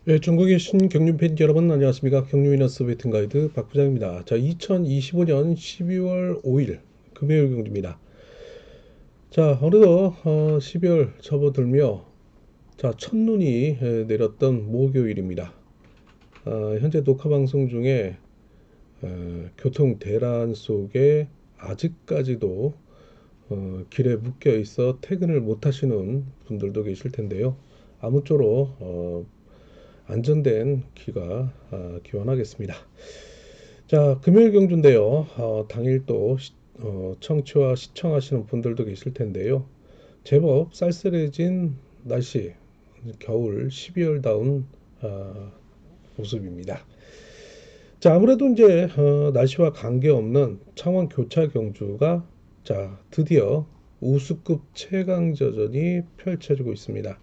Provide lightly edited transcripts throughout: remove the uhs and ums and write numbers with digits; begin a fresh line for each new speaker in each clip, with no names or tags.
네, 중국에 계신 경륜 팬 여러분 안녕하십니까? 경륜위너스 베팅 가이드 박 부장입니다. 자, 2025년 12월 5일 금요일 경주입니다. 자, 어느덧 12월 접어들며 자, 첫눈이 내렸던 목요일입니다. 현재 녹화 방송 중에 교통 대란 속에 아직까지도 길에 묶여 있어 퇴근을 못 하시는 분들도 계실 텐데요. 아무쪼록 안전된 귀가 기원하겠습니다. 자, 금요일 경주인데요. 당일 또 청취와 시청하시는 분들도 계실 텐데요. 제법 쌀쌀해진 날씨, 겨울 12월다운 모습입니다. 자, 아무래도 이제 날씨와 관계없는 창원 교차 경주가 자, 드디어 우수급 최강저전이 펼쳐지고 있습니다.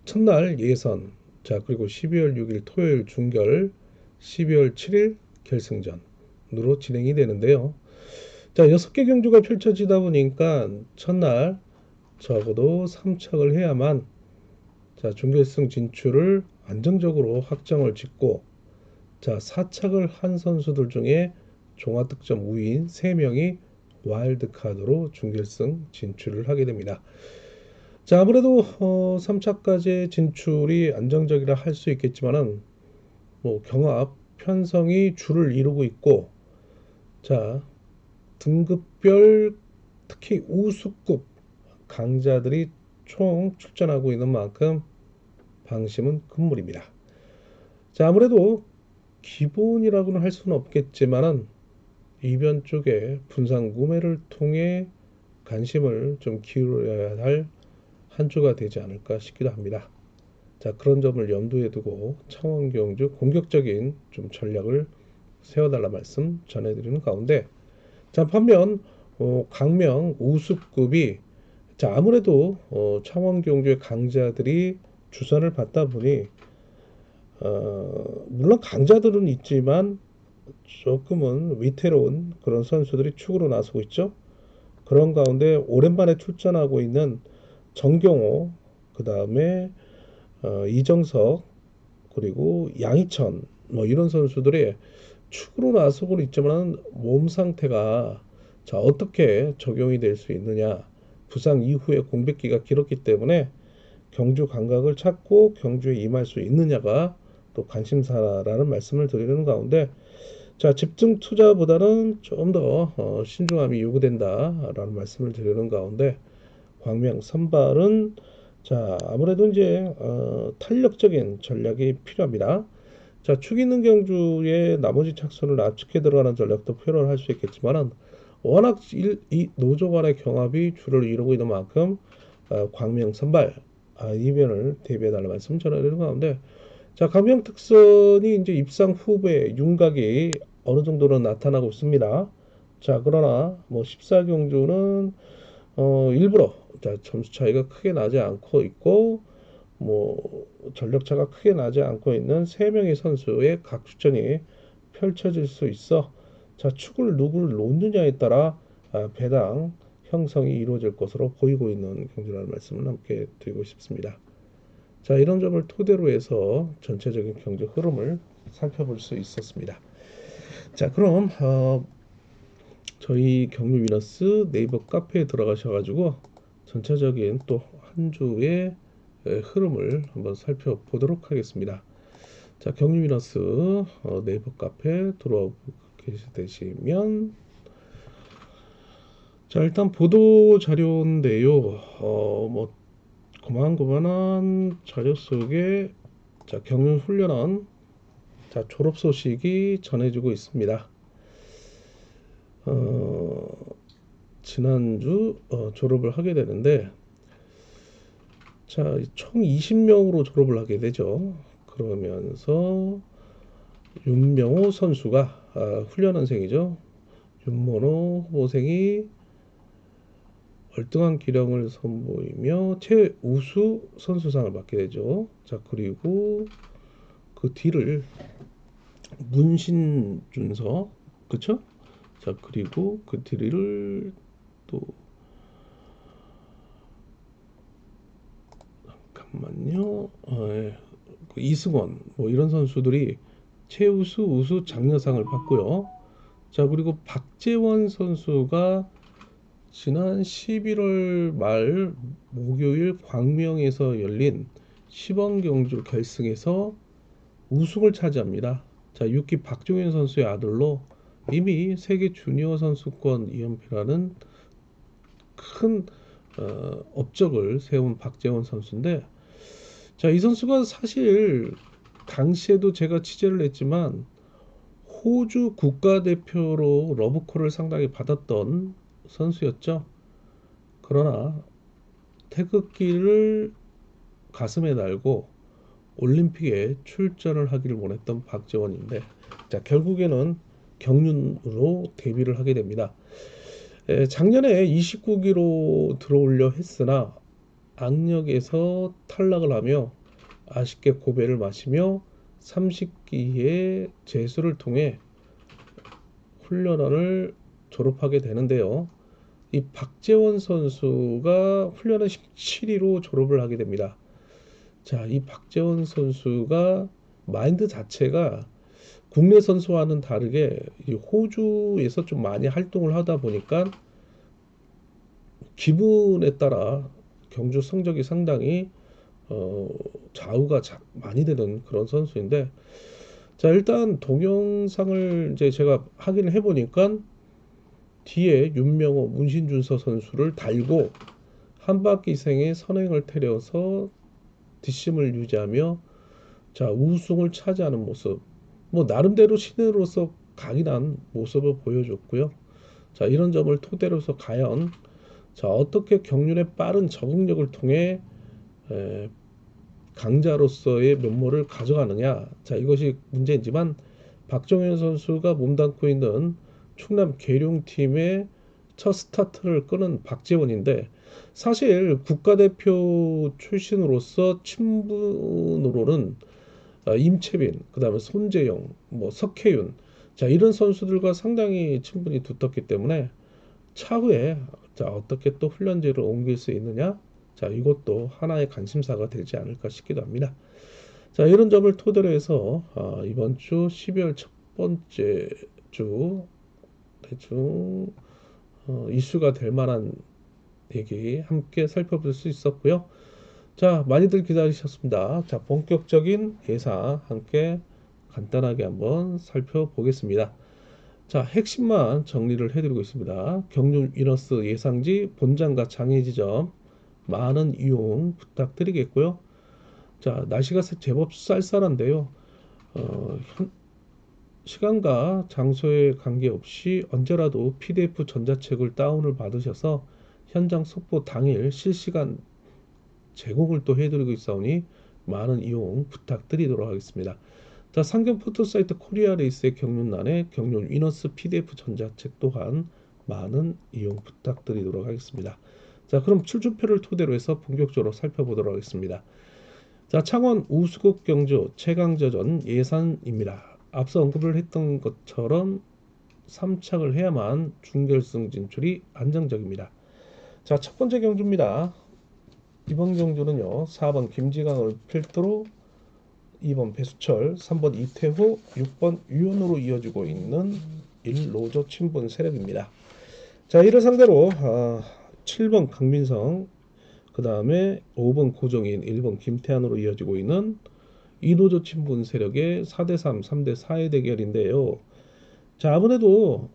첫날 예선, 자, 그리고 12월 6일 토요일 중결, 12월 7일 결승전으로 진행이 되는데요. 자, 6개 경주가 펼쳐지다 보니까 첫날 적어도 3착을 해야만 자, 준결승 진출을 안정적으로 확정을 짓고 자, 4착을 한 선수들 중에 종합득점 우위인 3명이 와일드카드로 준결승 진출을 하게 됩니다. 자, 아무래도 3차까지 진출이 안정적이라 할 수 있겠지만은 뭐 경합 편성이 줄을 이루고 있고 자, 등급별 특히 우수급 강자들이 총 출전하고 있는 만큼 방심은 금물입니다. 자, 아무래도 기본이라고는 할 수는 없겠지만은 이변 쪽에 분산 구매를 통해 관심을 좀 기울여야 할 한 주가 되지 않을까 싶기도 합니다. 자, 그런 점을 염두에 두고 창원 경주 공격적인 좀 전략을 세워달라 말씀 전해드리는 가운데 자, 반면 강명 우수급이 자, 아무래도 창원 경주의 강자들이 주선을 받다 보니 물론 강자들은 있지만 조금은 위태로운 그런 선수들이 축으로 나서고 있죠. 그런 가운데 오랜만에 출전하고 있는 정경호, 그 다음에 이정석, 그리고 양희천, 뭐 이런 선수들이 축으로 나서고 있지만 몸 상태가 자, 어떻게 적용이 될 수 있느냐. 부상 이후에 공백기가 길었기 때문에 경주 감각을 찾고 경주에 임할 수 있느냐가 또 관심사라는 말씀을 드리는 가운데 자, 집중 투자보다는 좀 더 신중함이 요구된다라는 말씀을 드리는 가운데 광명 선발은 자, 아무래도 이제 탄력적인 전략이 필요합니다. 자, 축 있는 경주에 나머지 착수를 압축해 들어가는 전략도 표현을 할 수 있겠지만은 워낙 이 노조 간의 경합이 주를 이루고 있는 만큼 광명 선발 이변을 대비해 달라는 말씀 전해드리는 가운데 자, 광명 특선이 이제 입상 후에 윤곽이 어느 정도는 나타나고 있습니다. 자, 그러나 뭐 14경주는 일부러 자, 점수 차이가 크게 나지 않고 있고 뭐 전력차가 크게 나지 않고 있는 세 명의 선수의 각축전이 펼쳐질 수 있어 자, 축을 누구를 놓느냐에 따라 배당 형성이 이루어질 것으로 보이고 있는 경기라는 말씀을 함께 드리고 싶습니다. 자, 이런 점을 토대로 해서 전체적인 경제 흐름을 살펴볼 수 있었습니다. 자, 그럼 저희 경유 위너스 네이버 카페에 들어가셔가지고 전체적인 또 한 주의 흐름을 한번 살펴보도록 하겠습니다. 자, 경유 위너스 네이버 카페 들어와 계시면 자, 일단 보도 자료인데요. 뭐 고만고만한 자료 속에 자, 경륜 훈련원 자, 졸업 소식이 전해지고 있습니다. 지난주 졸업을 하게 되는데 자, 총 20명으로 졸업을 하게 되죠. 그러면서 윤명호 선수가 훈련원생이죠. 윤모노 후보생이 월등한 기량을 선보이며 최우수 선수상을 받게 되죠. 자, 그리고 그 뒤를 문신준서, 그쵸? 자, 그리고 그 뒤를 또 잠깐만요. 예. 이승원 뭐 이런 선수들이 최우수 우수 장려상을 받고요. 자, 그리고 박재원 선수가 지난 11월 말 목요일 광명에서 열린 시범 경주 결승에서 우승을 차지합니다. 자, 6기 박종현 선수의 아들로 이미 세계 주니어 선수권 2연패라는 큰 업적을 세운 박재원 선수인데, 자, 이 선수가 사실 당시에도 제가 취재를 했지만 호주 국가대표로 러브콜을 상당히 받았던 선수였죠. 그러나 태극기를 가슴에 달고 올림픽에 출전을 하기를 원했던 박재원인데, 자, 결국에는 경륜으로 데뷔를 하게 됩니다. 작년에 29기로 들어오려 했으나 악력에서 탈락을 하며 아쉽게 고배를 마시며 30기의 재수를 통해 훈련원을 졸업하게 되는데요. 이 박재원 선수가 훈련은 17위로 졸업을 하게 됩니다. 자, 이 박재원 선수가 마인드 자체가 국내 선수와는 다르게 호주에서 좀 많이 활동을 하다 보니까 기분에 따라 경주 성적이 상당히 좌우가 많이 되는 그런 선수인데, 자, 일단 동영상을 이제 제가 확인을 해보니까 뒤에 윤명호, 문신준서 선수를 달고 한 바퀴생의 선행을 태려서 뒷심을 유지하며 자, 우승을 차지하는 모습, 뭐 나름대로 신으로서 강인한 모습을 보여줬고요. 자, 이런 점을 토대로서 과연 자, 어떻게 경륜의 빠른 적응력을 통해 강자로서의 면모를 가져가느냐, 자, 이것이 문제이지만 박종현 선수가 몸담고 있는 충남 계룡팀의 첫 스타트를 끄는 박재원인데, 사실 국가대표 출신으로서 친분으로는 임채빈, 그 다음에 손재영, 뭐 석혜윤, 자, 이런 선수들과 상당히 친분이 두텁기 때문에 차후에 자, 어떻게 또 훈련지를 옮길 수 있느냐, 자, 이것도 하나의 관심사가 되지 않을까 싶기도 합니다. 자, 이런 점을 토대로 해서 이번 주 12월 첫 번째 주 대충 이슈가 될 만한 얘기 함께 살펴볼 수 있었고요. 자, 많이들 기다리셨습니다. 자, 본격적인 예상 함께 간단하게 한번 살펴보겠습니다. 자, 핵심만 정리를 해드리고 있습니다. 경륜 위너스 예상지 본장과 장애 지점 많은 이용 부탁드리겠고요. 자, 날씨가 제법 쌀쌀한데요. 시간과 장소에 관계없이 언제라도 PDF 전자책을 다운을 받으셔서 현장 속보 당일 실시간 제공을 또 해드리고 있사오니 많은 이용 부탁드리도록 하겠습니다. 자, 상경 포토사이트 코리아레이스의 경륜란에 경륜 위너스 PDF 전자책 또한 많은 이용 부탁드리도록 하겠습니다. 자, 그럼 출주표를 토대로 해서 본격적으로 살펴보도록 하겠습니다. 자, 창원 우수국 경주 최강저전 예산입니다. 앞서 언급을 했던 것처럼 3착을 해야만 준결승 진출이 안정적입니다. 자, 첫 번째 경주입니다. 이번 경주는요, 4번 김지강을 필두로 2번 배수철, 3번 이태호, 6번 유현으로 이어지고 있는 1로조 친분 세력입니다. 자, 이를 상대로 7번 강민성, 그 다음에 5번 고정인, 1번 김태환으로 이어지고 있는 2로조 친분 세력의 4대3, 3대4의 대결인데요. 자, 아무래도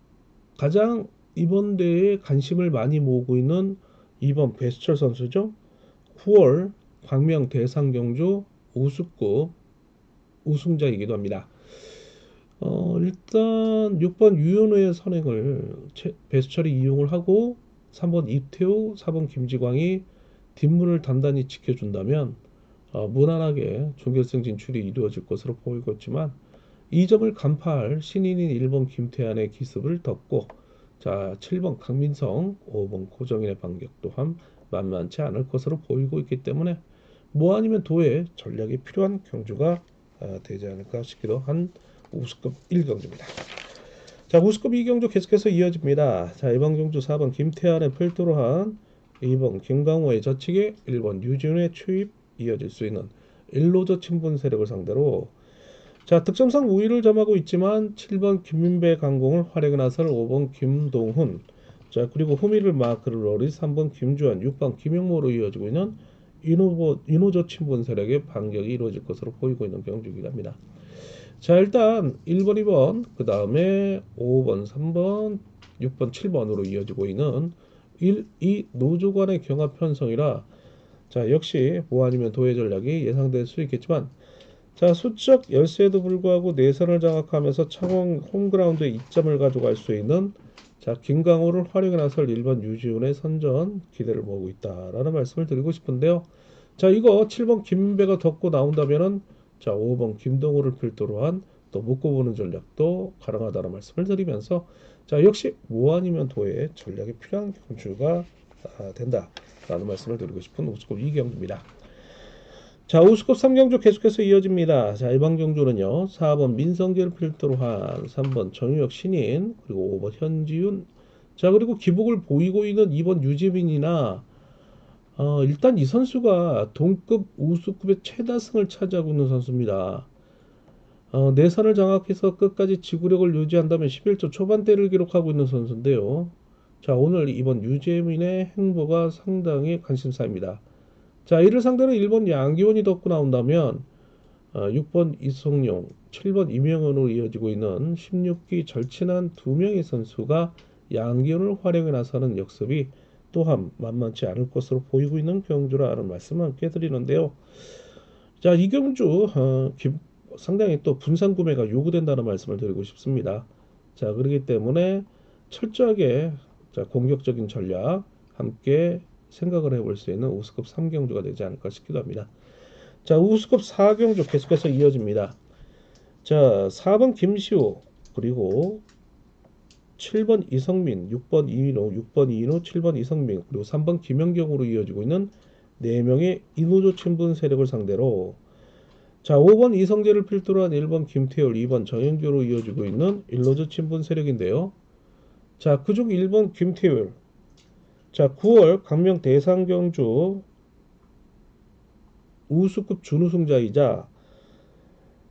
가장 이번 대회에 관심을 많이 모으고 있는 2번 배수철 선수죠. 9월 광명 대상경주 우수급 우승자이기도 합니다. 일단 6번 유현우의 선행을 배수철이 이용을 하고 3번 이태호, 4번 김지광이 뒷문을 단단히 지켜준다면 무난하게 준결승 진출이 이루어질 것으로 보이고 있지만, 이 점을 간파할 신인인 1번 김태환의 기습을 덮고 자, 7번 강민성, 5번 고정인의 반격 또한 만만치 않을 것으로 보이고 있기 때문에 뭐 아니면 도의 전략이 필요한 경주가 되지 않을까 싶기도 한 우수급 1경주입니다. 자, 우수급 2경주 계속해서 이어집니다. 자, 이번 경주 4번 김태환의 필두로 한 2번 김강호의 저치기, 1번 유진우의 추입 이어질 수 있는 일로저 친분 세력을 상대로 자, 득점상 우위를 점하고 있지만 7번 김민배 강공을 활약에 나설 5번 김동훈, 자 그리고 후미를 마크를 노린 3번 김주환, 6번 김용모로 이어지고 있는 이노저 친분 세력의 반격이 이루어질 것으로 보이고 있는 경주이긴 합니다. 자 일단 1번, 2번, 그 다음에 5번, 3번, 6번, 7번으로 이어지고 있는 1, 2 노조 간의 경합 편성이라 자 역시 뭐 아니면 도의 전략이 예상될 수 있겠지만 자, 수적 열세에도 불구하고 내선을 장악하면서 창원 홈그라운드에 이점을 가져갈 수 있는 자, 김강호를 활용해 나설 1번 유지훈의 선전 기대를 모으고 있다라는 말씀을 드리고 싶은데요. 자, 이거 7번 김민배가 덮고 나온다면은 자, 5번 김동호를 필두로 한 또 묶어보는 전략도 가능하다는 말씀을 드리면서 자, 역시 뭐 아니면 도의 전략이 필요한 경주가 된다라는 말씀을 드리고 싶은 우스컵 이경주입니다. 자, 우스컵 3경주 계속해서 이어집니다. 자, 일반 경주는요. 4번 민성재를 필두로 한 3번 정유혁 신인 그리고 5번 현지윤 자 그리고 기복을 보이고 있는 2번 유재민이나 일단 이 선수가 동급 우수급의 최다승을 차지하고 있는 선수입니다. 내선을 장악해서 끝까지 지구력을 유지한다면 11조 초반대를 기록하고 있는 선수인데요. 자 오늘 이번 유재민의 행보가 상당히 관심사입니다. 자, 이를 상대로 1번 양기원이 덮고 나온다면 6번 이성용, 7번 이명현으로 이어지고 있는 16기 절친한 두 명의 선수가 양기원을 활용해 나서는 역습이 또한 만만치 않을 것으로 보이고 있는 경주라는 말씀을 함께 드리는데요. 자, 이 경주 상당히 또 분산 구매가 요구된다는 말씀을 드리고 싶습니다. 자, 그렇기 때문에 철저하게 자, 공격적인 전략 함께 생각을 해볼 수 있는 우스컵 3경주가 되지 않을까 싶기도 합니다. 자, 우스컵 4경주 계속해서 이어집니다. 자, 4번 김시호 그리고 7번 이성민, 6번 이인호, 6번 이인호, 7번 이성민 그리고 3번 김연경으로 이어지고 있는 4명의 이노조 친분 세력을 상대로 자, 5번 이성재를 필두로 한 1번 김태열, 2번 정영규로 이어지고 있는 일노조 친분 세력인데요. 자, 그중 1번 김태열 자, 9월 강명 대상경주 우수급 준우승자이자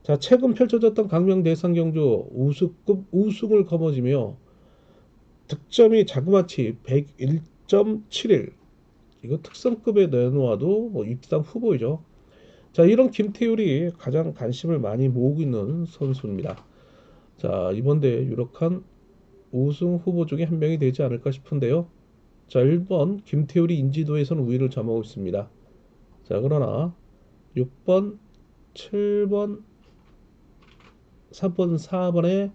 자, 최근 펼쳐졌던 강명 대상경주 우수급 우승을 거머쥐며 득점이 자그마치 101.71 이거 특성급에 내놓아도 뭐 입상 후보이죠. 자, 이런 김태율이 가장 관심을 많이 모으고 있는 선수입니다. 자, 이번 대회 유력한 우승 후보 중에 한 명이 되지 않을까 싶은데요. 자, 1번 김태율이 인지도에서는 우위를 점하고 있습니다. 자, 그러나 6번, 7번, 3번, 4번의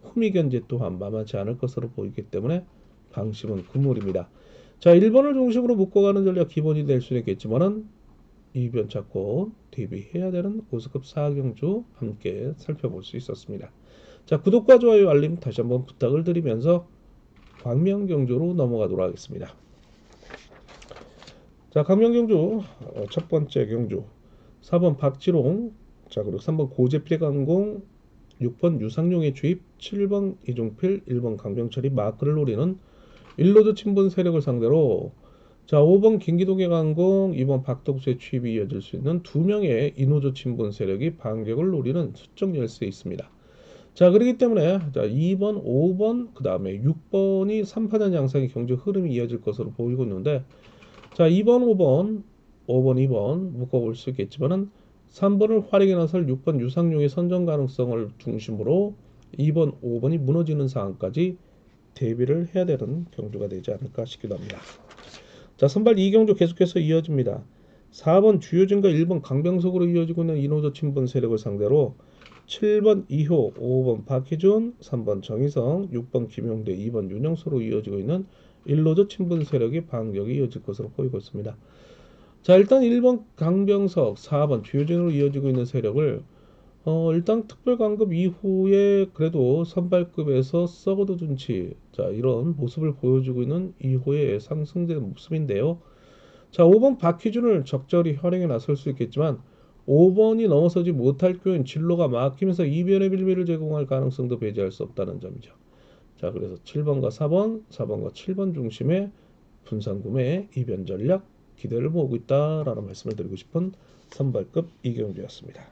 후미 견제 또한 만만치 않을 것으로 보이기 때문에 방심은 금물입니다. 자, 1번을 중심으로 묶어가는 전략 기본이 될 수는 있겠지만은 이변 찾고 대비해야 되는 고스급 4경주 함께 살펴볼 수 있었습니다. 자, 구독과 좋아요 알림 다시 한번 부탁을 드리면서 광명경주로 넘어가도록 하겠습니다. 자, 광명경주 첫 번째 경주 4번 박지롱 자 그리고 3번 고재필강공 6번 유상용의 주입 7번 이종필 1번 강병철이 마크를 노리는 일로드 친분 세력을 상대로 자 5번 김기동의 강공 2번 박덕수의 취입이 이어질 수 있는 두 명의 이노조 친분 세력이 반격을 노리는 수적 열세에 있습니다. 자 그렇기 때문에 자 2번 5번 그 다음에 6번이 3파전 양상의 경주 흐름이 이어질 것으로 보이고 있는데 자 2번 5번 2번 묶어볼 수 있겠지만은 3번을 활용해 나설 6번 유상용의 선정 가능성을 중심으로 2번 5번이 무너지는 상황까지 대비를 해야 되는 경주가 되지 않을까 싶기도 합니다. 자 선발 2경주 계속해서 이어집니다. 4번 주효진과 1번 강병석으로 이어지고 있는 이노조 친분 세력을 상대로 7번 이효, 5번 박희준, 3번 정희성, 6번 김용대, 2번 윤영수로 이어지고 있는 일노조 친분 세력의 반격이 이어질 것으로 보이고 있습니다. 자 일단 1번 강병석, 4번 주효진으로 이어지고 있는 세력을 일단 특별강급 이후에 그래도 선발급에서 썩어도 준치 자 이런 모습을 보여주고 있는 이후의 상승된 모습인데요. 자 5번 박희준을 적절히 활용해 나설 수 있겠지만 5번이 넘어서지 못할 경우엔 진로가 막히면서 이변의 빌미를 제공할 가능성도 배제할 수 없다는 점이죠. 자 그래서 7번과 4번, 4번과 7번 중심의 분산구매 이변 전략 기대를 모으고 있다라는 말씀을 드리고 싶은 선발급 이경주였습니다.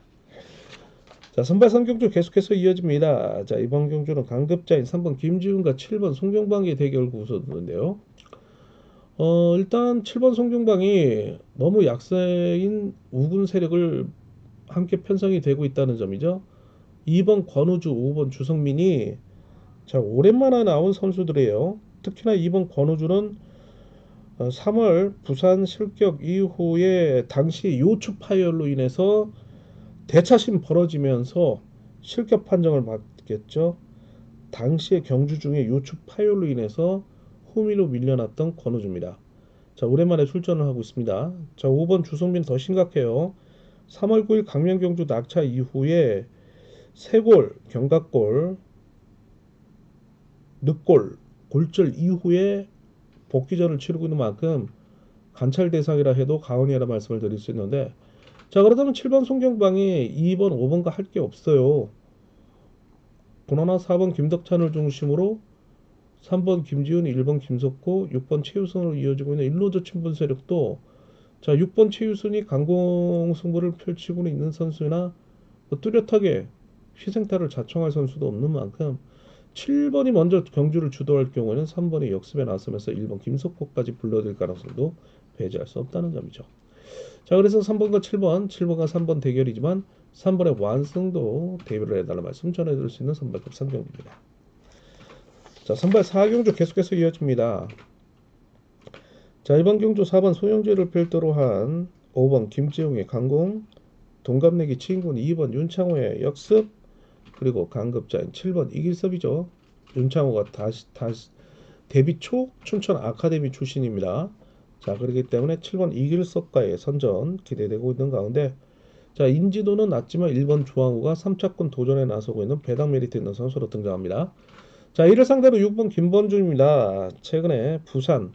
자, 선발 3경주 계속해서 이어집니다. 자, 이번 경주는 강급자인 3번 김지훈과 7번 송경방의 대결 구도인데요. 일단 7번 송경방이 너무 약세인 우군 세력을 함께 편성이 되고 있다는 점이죠. 2번 권우주, 5번 주성민이 자, 오랜만에 나온 선수들이에요. 특히나 2번 권우주는 3월 부산 실격 이후에 당시 요추 파열로 인해서 대차심 벌어지면서 실격 판정을 받겠죠. 당시의 경주 중에 요추 파열로 인해서 후미로 밀려났던 권우주입니다. 자, 오랜만에 출전을 하고 있습니다. 자, 5번 주성민 더 심각해요. 3월 9일 강명 경주 낙차 이후에 3골 경각골 늑골 골절 이후에 복귀전을 치르고 있는 만큼 관찰 대상이라 해도 과언이라 말씀을 드릴 수 있는데, 자, 그렇다면 7번 송경방이 2번 5번과 할 게 없어요. 그러나 4번 김덕찬을 중심으로 3번 김지훈, 1번 김석호, 6번 최유선으로 이어지고 있는 일로저 친분 세력도 자, 6번 최유선이 강공 승부를 펼치고 있는 선수나 뚜렷하게 희생타를 자청할 선수도 없는 만큼 7번이 먼저 경주를 주도할 경우에는 3번이 역습에 나서면서 1번 김석호까지 불러들 가능성도 배제할 수 없다는 점이죠. 자, 그래서 3번과 7번, 7번과 3번 대결이지만 3번의 완승도 대비를 해달라는 말씀 전해드릴 수 있는 선발급 상경입니다. 자, 선발 4경주 계속해서 이어집니다. 자, 이번 경주 4번 소영재를 필두로 한 5번 김지웅의 강공, 동갑내기 친군 2번 윤창호의 역습, 그리고 강급자인 7번 이길섭이죠. 윤창호가 다시 데뷔 초 춘천 아카데미 출신입니다. 자, 그렇기 때문에 7번 이길섭과의 선전 기대되고 있는 가운데, 자, 인지도는 낮지만 1번 조항우가 3차권 도전에 나서고 있는 배당 메리트 있는 선수로 등장합니다. 자, 이를 상대로 6번 김범준입니다. 최근에 부산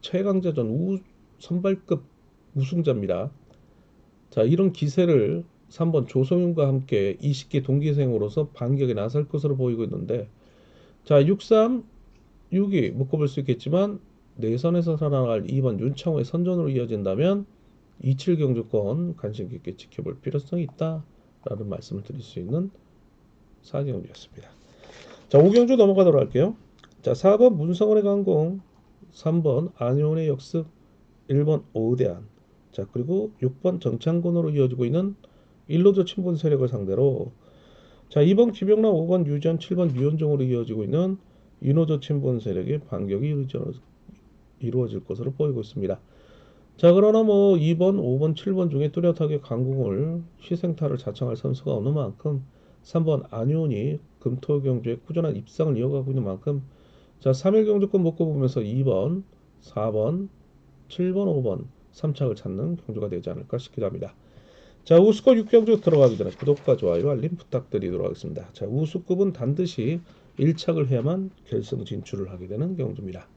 최강자전 선발급 우승자입니다. 자, 이런 기세를 3번 조성윤과 함께 20기 동기생으로서 반격에 나설 것으로 보이고 있는데, 자, 63, 6위 묶어볼 수 있겠지만 내선에서 살아날 2번 윤창호의 선전으로 이어진다면 27 경주권 관심 깊게 지켜볼 필요성이 있다라는 말씀을 드릴 수 있는 4경주였습니다. 자, 5경주 넘어가도록 할게요. 자, 4번 문성원의 강공, 3번 안효원의 역습, 1번 오대안, 자, 그리고 6번 정창곤으로 이어지고 있는 일로저 친분 세력을 상대로 자, 2번 김영란, 5번 유전, 7번 유현종으로 이어지고 있는 인호저 친분 세력의 반격이 이루어질 것으로 보이고 있습니다. 자, 그러나 뭐 2번, 5번, 7번 중에 뚜렷하게 강공을 희생타를 자청할 선수가 없는 만큼 3번 안효원이 금토 경주에 꾸준한 입상을 이어가고 있는 만큼 자, 3일 경주권 묶어보면서 2번, 4번, 7번, 5번 3착을 찾는 경주가 되지 않을까 싶기도 합니다. 자, 우수급 6경주 들어가기 전에 구독과 좋아요, 알림 부탁드리도록 하겠습니다. 자, 우수급은 반드시 1착을 해야만 결승 진출을 하게 되는 경주입니다.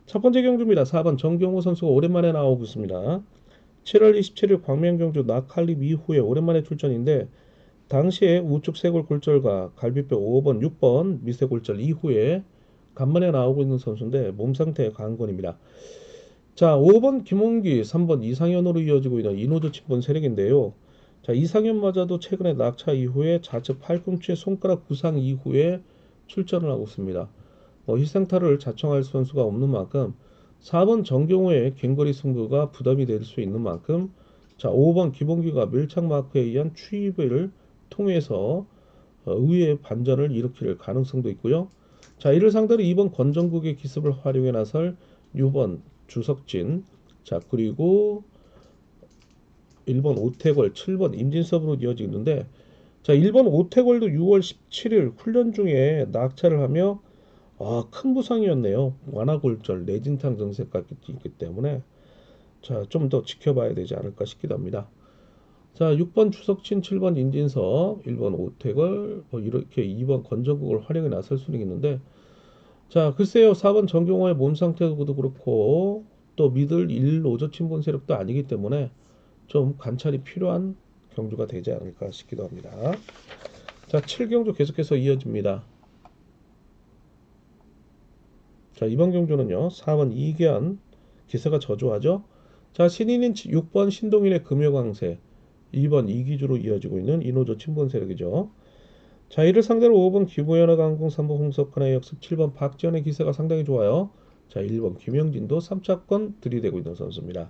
첫 번째 경주입니다. 4번 정경호 선수가 오랜만에 나오고 있습니다. 7월 27일 광명경주 낙할립 이후에 오랜만에 출전인데 당시에 우측 쇄골 골절과 갈비뼈 5번, 6번 미쇄골절 이후에 간만에 나오고 있는 선수인데 몸 상태 강건입니다. 자, 5번 김홍기, 3번 이상현으로 이어지고 있는 인호저 친분 세력인데요. 자, 이상현마저도 최근에 낙차 이후에 좌측 팔꿈치의 손가락 부상 이후에 출전을 하고 있습니다. 희생타를 자청할 선수가 없는 만큼 4번 정경호의 갱거리 승부가 부담이 될 수 있는 만큼 자, 5번 김홍기가 밀착 마크에 의한 추입을 통해서 의외의 반전을 일으킬 가능성도 있고요. 자, 이를 상대로 2번 권정국의 기습을 활용해 나설 6번 주석진, 자, 그리고 1번 오태걸, 7번 임진섭으로 이어지는데, 자, 1번 오태걸도 6월 17일 훈련 중에 낙차를 하며 큰 부상이었네요. 완화골절, 내진탕 증세까지 있기 때문에 자, 좀 더 지켜봐야 되지 않을까 싶기도 합니다. 자, 6번 주석진, 7번 임진섭, 1번 오태걸, 이렇게 2번 권정국을 활용해 나설 수는 있는데, 자, 글쎄요, 4번 정경호의 몸 상태도 그렇고 또 믿을 1로저 친분 세력도 아니기 때문에 좀 관찰이 필요한 경주가 되지 않을까 싶기도 합니다. 자, 7경주 계속해서 이어집니다. 자, 이번 경주는요, 4번 이견 기세가 저조하죠. 자, 신인인 6번 신동인의 금요강세, 2번 이기주로 이어지고 있는 이노조 친분 세력이죠. 자, 이를 상대로 5번 기부연합 항공, 3번 홍석환의 역습, 7번 박지원의 기세가 상당히 좋아요. 자, 1번 김영진도 3차권 들이대고 있는 선수입니다.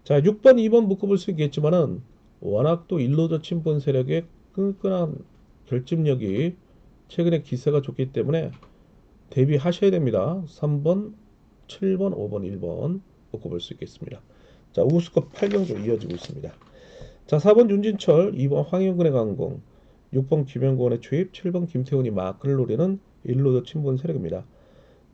자, 6번, 2번 묶어볼 수 있겠지만은 워낙 또 일로저 친분 세력의 끈끈한 결집력이 최근에 기세가 좋기 때문에 대비하셔야 됩니다. 3번, 7번, 5번, 1번 묶어볼 수 있겠습니다. 자, 우수급 8경주 이어지고 있습니다. 자, 4번 윤진철, 2번 황영근의 강공, 6번 김영권의 투입, 7번 김태훈이 마크를 노리는 일로더 친분 세력입니다.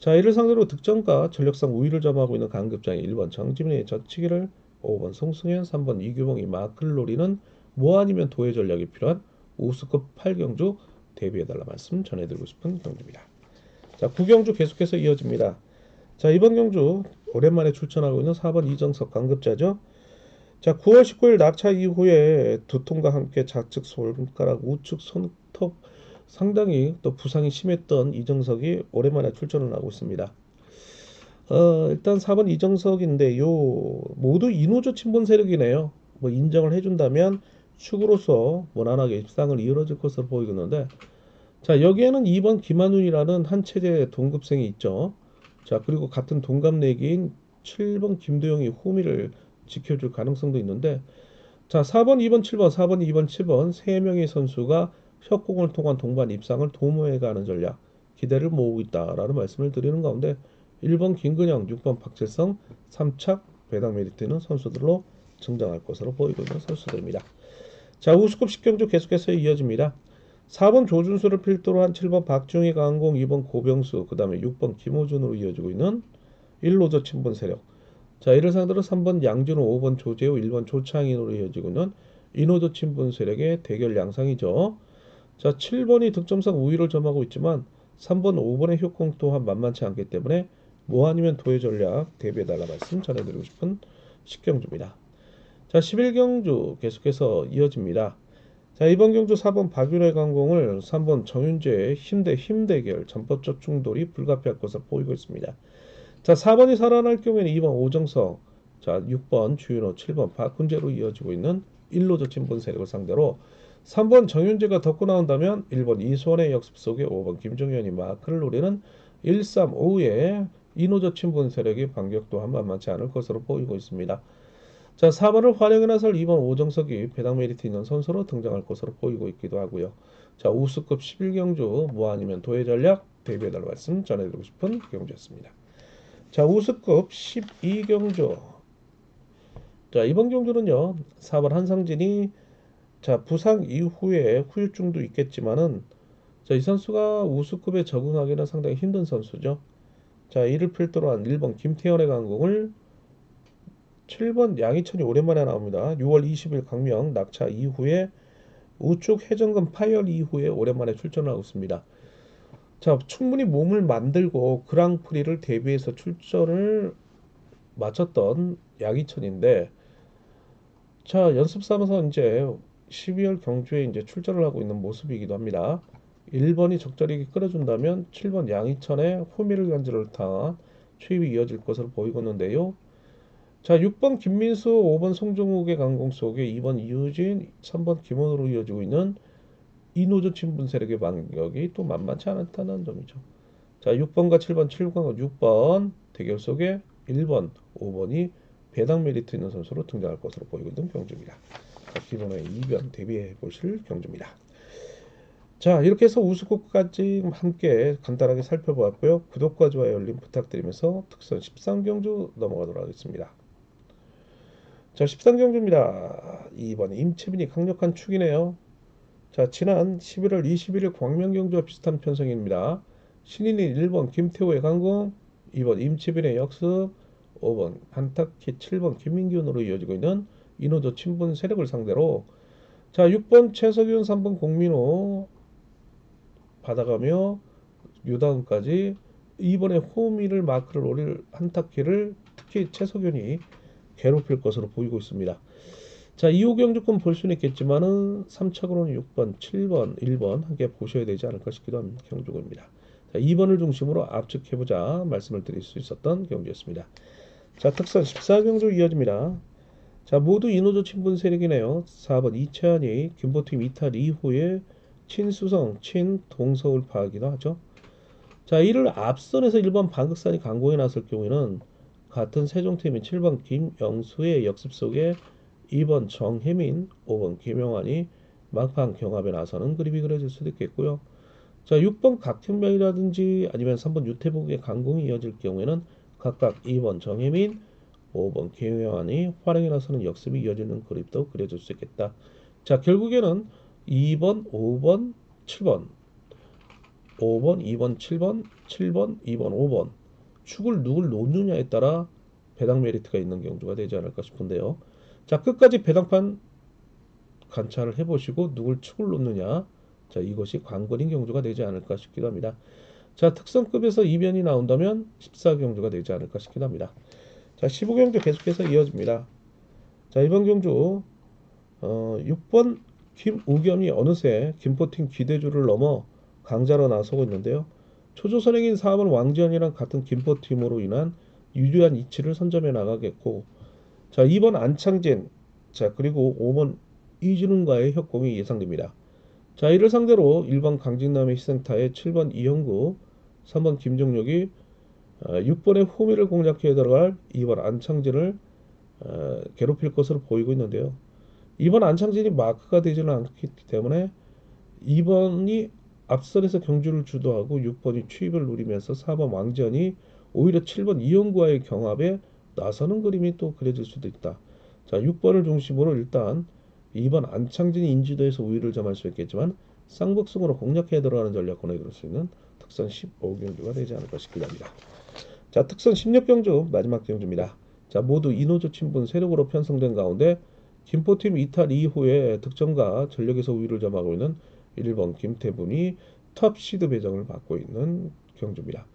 자, 이를 상대로 득점과 전력상 우위를 점하고 있는 강급장이 1번 정지민의 젖히기를, 5번 송승현, 3번 이규봉이 마크를 노리는 뭐 아니면 도의 전략이 필요한 우수급 8경주 대비해달라 말씀 전해드리고 싶은 경주입니다. 자, 9경주 계속해서 이어집니다. 자, 이번 경주 오랜만에 출전하고 있는 4번 이정석 강급자죠. 자, 9월 19일 낙차 이후에 두통과 함께 좌측 손가락, 우측 손톱 상당히 또 부상이 심했던 이정석이 오랜만에 출전을 하고 있습니다. 일단 4번 이정석인데 모두 이노조 친분 세력이네요. 뭐 인정을 해준다면 축으로서 무난하게 입상을 이어질 것으로 보이는데, 자, 여기에는 2번 김한훈이라는 한 체제 동급생이 있죠. 자, 그리고 같은 동갑내기인 7번 김도영이 호미를 지켜줄 가능성도 있는데, 자, 4번, 2번, 7번, 4번, 2번, 7번 세 명의 선수가 협공을 통한 동반 입상을 도모해가는 전략, 기대를 모으고 있다라는 말씀을 드리는 가운데 1번 김근영, 6번 박재성, 3착 배당 메리트 있는 선수들로 등장할 것으로 보이고 있는 선수들입니다. 자, 우수급 10경주 계속해서 이어집니다. 4번 조준수를 필두로 한 7번 박중희 강공, 2번 고병수, 그 다음에 6번 김호준으로 이어지고 있는 1로저 친분 세력. 자, 이를 상대로 3번 양준호, 5번 조재호, 1번 조창인으로 이어지고 있는 이노조 친분 세력의 대결 양상이죠. 자, 7번이 득점상 우위를 점하고 있지만 3번, 5번의 효공 또한 만만치 않기 때문에 뭐 아니면 도의 전략 대비해달라 말씀 전해드리고 싶은 10경주입니다. 자, 11경주 계속해서 이어집니다. 자, 이번 경주 4번 박윤회 강공을 3번 정윤재의 힘 대결, 전법적 충돌이 불가피할 것으로 보이고 있습니다. 자, 4번이 살아날 경우에는 2번 오정석, 자, 6번 주윤호, 7번 박훈재로 이어지고 있는 1로저 친분 세력을 상대로 3번 정윤재가 덮고 나온다면 1번 이수원의 역습 속에 5번 김종현이 마크를 노리는 1, 3, 5의 이노저 친분 세력의 반격 또한 만만치 않을 것으로 보이고 있습니다. 자, 4번을 활용해 나설 2번 오정석이 배당 메리트 있는 선수로 등장할 것으로 보이고 있기도 하고요. 자, 우수급 11경주 뭐 아니면 도의 전략 대비해달라 말씀 전해드리고 싶은 경주였습니다. 자, 우수급 12경주. 자, 이번 경주는요, 4번 한상진이 자, 부상 이후에 후유증도 있겠지만은 자, 이 선수가 우수급에 적응하기는 상당히 힘든 선수죠. 자, 이를 필두로 한 1번 김태현의 강공을 7번 양희천이 오랜만에 나옵니다. 6월 20일 강명 낙차 이후에 우측 회전근 파열 이후에 오랜만에 출전을 하고 있습니다. 자, 충분히 몸을 만들고 그랑프리를 대비해서 출전을 마쳤던 양희천인데, 자, 연습 삼아서 이제 12월 경주에 이제 출전을 하고 있는 모습이기도 합니다. 1번이 적절히 끌어준다면 7번 양희천의 호미를 간지를 당한 추입이 이어질 것으로 보이고 있는데요. 자, 6번 김민수, 5번 송정욱의 강공 속에 2번 이유진, 3번 김원으로 이어지고 있는 이노조 친분 세력의 반격이 또 만만치 않다는 점이죠. 자, 6번과 7번, 7번과 6번 대결 속에 1번, 5번이 배당 메리트 있는 선수로 등장할 것으로 보이고 있는 경주입니다. 자, 기본의 이변 대비해 보실 경주입니다. 자, 이렇게 해서 우수국까지 함께 간단하게 살펴보았고요. 구독과 좋아요, 알림 부탁드리면서 특선 13경주 넘어가도록 하겠습니다. 자, 13경주입니다. 2번 임채빈이 강력한 축이네요. 자, 지난 11월 21일 광명경주와 비슷한 편성입니다. 신인인 1번 김태호의 강공, 2번 임채빈의 역습, 5번 한타키, 7번 김민기훈으로 이어지고 있는 이노조 친분 세력을 상대로 자, 6번 최석윤, 3번 공민호 받아가며 유다운까지 2번에 호미를 마크를 올릴 한타키를 특히 최석윤이 괴롭힐 것으로 보이고 있습니다. 자, 2호 경주권 볼 수는 있겠지만은 3착으로는 6번, 7번, 1번 함께 보셔야 되지 않을까 싶기도 한 경주입니다. 자, 2번을 중심으로 압축해보자 말씀을 드릴 수 있었던 경주였습니다. 자, 특선 14경주 이어집니다. 자, 모두 인호조 친분 세력이네요. 4번 이채한이 김포팀 이탈 이후에 친수성, 친동서울 파악이기도 하죠. 자, 이를 앞선에서 1번 방극산이 강공에 나설 경우에는 같은 세종팀인 7번 김영수의 역습 속에 2번 정혜민, 5번 김영환이 막판 경합에 나서는 그림이 그려질 수도 있겠고요. 자, 6번 각현명이라든지 아니면 3번 유태복의 강공이 이어질 경우에는 각각 2번 정혜민, 5번 김영환이 활용에 나서는 역습이 이어지는 그림도 그려질 수 있겠다. 자, 결국에는 2번, 5번, 7번 5번, 2번, 7번, 7번, 2번, 5번 축을 누굴 놓느냐에 따라 배당 메리트가 있는 경주가 되지 않을까 싶은데요. 자, 끝까지 배당판 관찰을 해보시고 누굴 축을 놓느냐, 자, 이것이 관건인 경주가 되지 않을까 싶기도 합니다. 자, 특성급에서 이변이 나온다면 14경주가 되지 않을까 싶기도 합니다. 자, 15경주 계속해서 이어집니다. 자, 이번 경주 6번 김우겸이 어느새 김포팀 기대주를 넘어 강자로 나서고 있는데요. 초조선행인 4번 왕지연이랑 같은 김포팀으로 인한 유리한 이치를 선점해 나가겠고, 자, 2번 안창진, 자, 그리고 5번 이진웅과의 협공이 예상됩니다. 자, 이를 상대로 1번 강진남의 희생타에 7번 이형구, 3번 김종력이 6번의 호미를 공략해 들어갈 2번 안창진을 괴롭힐 것으로 보이고 있는데요. 이번 안창진이 마크가 되지는 않기 때문에 2번이 앞선에서 경주를 주도하고 6번이 추입을 누리면서 4번 왕전이 오히려 7번 이영구와의 경합에 나서는 그림이 또 그려질 수도 있다. 자, 6번을 중심으로 일단 2번 안창진이 인지도에서 우위를 점할 수 있겠지만 쌍복승으로 공략해 들어가는 전략권에 그럴 수 있는 특선 15경주가 되지 않을까 싶기도 합니다. 자, 특선 16경주 마지막 경주입니다. 자, 모두 인호조 친분 세력으로 편성된 가운데 김포팀 이탈 이후에 득점과 전력에서 우위를 점하고 있는 1번 김태분이 톱 시드 배정을 받고 있는 경주입니다.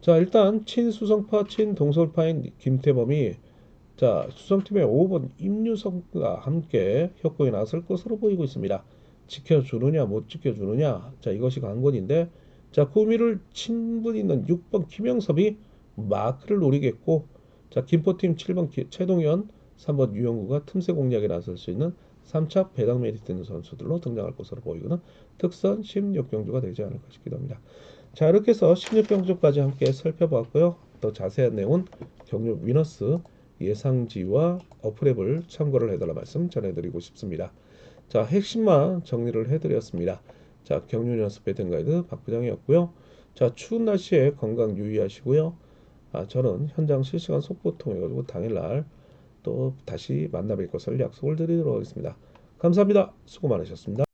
자, 일단 친수성파 친동서울파인 김태범이 자, 수성팀의 5번 임유성과 함께 협공에 나설 것으로 보이고 있습니다. 지켜주느냐 못 지켜주느냐, 자, 이것이 관건인데, 자, 구미를 친분 있는 6번 김영섭이 마크를 노리겠고, 자, 김포팀 7번 최동현, 3번 유영구가 틈새 공략에 나설 수 있는 3차 배당 메리트 있는 선수들로 등장할 것으로 보이고는 특선 16경주가 되지 않을까 싶기도 합니다. 자, 이렇게 해서 16경주까지 함께 살펴보았고요. 더 자세한 내용은 경주 위너스 예상지와 어프랩을 참고를 해달라 말씀 전해드리고 싶습니다. 자, 핵심만 정리를 해드렸습니다. 자, 경륜 연습 배팅 가이드 박 부장이었고요. 자, 추운 날씨에 건강 유의하시고요. 저는 현장 실시간 속보 통해 가지고 당일날 또 다시 만나뵐 것을 약속을 드리도록 하겠습니다. 감사합니다. 수고 많으셨습니다.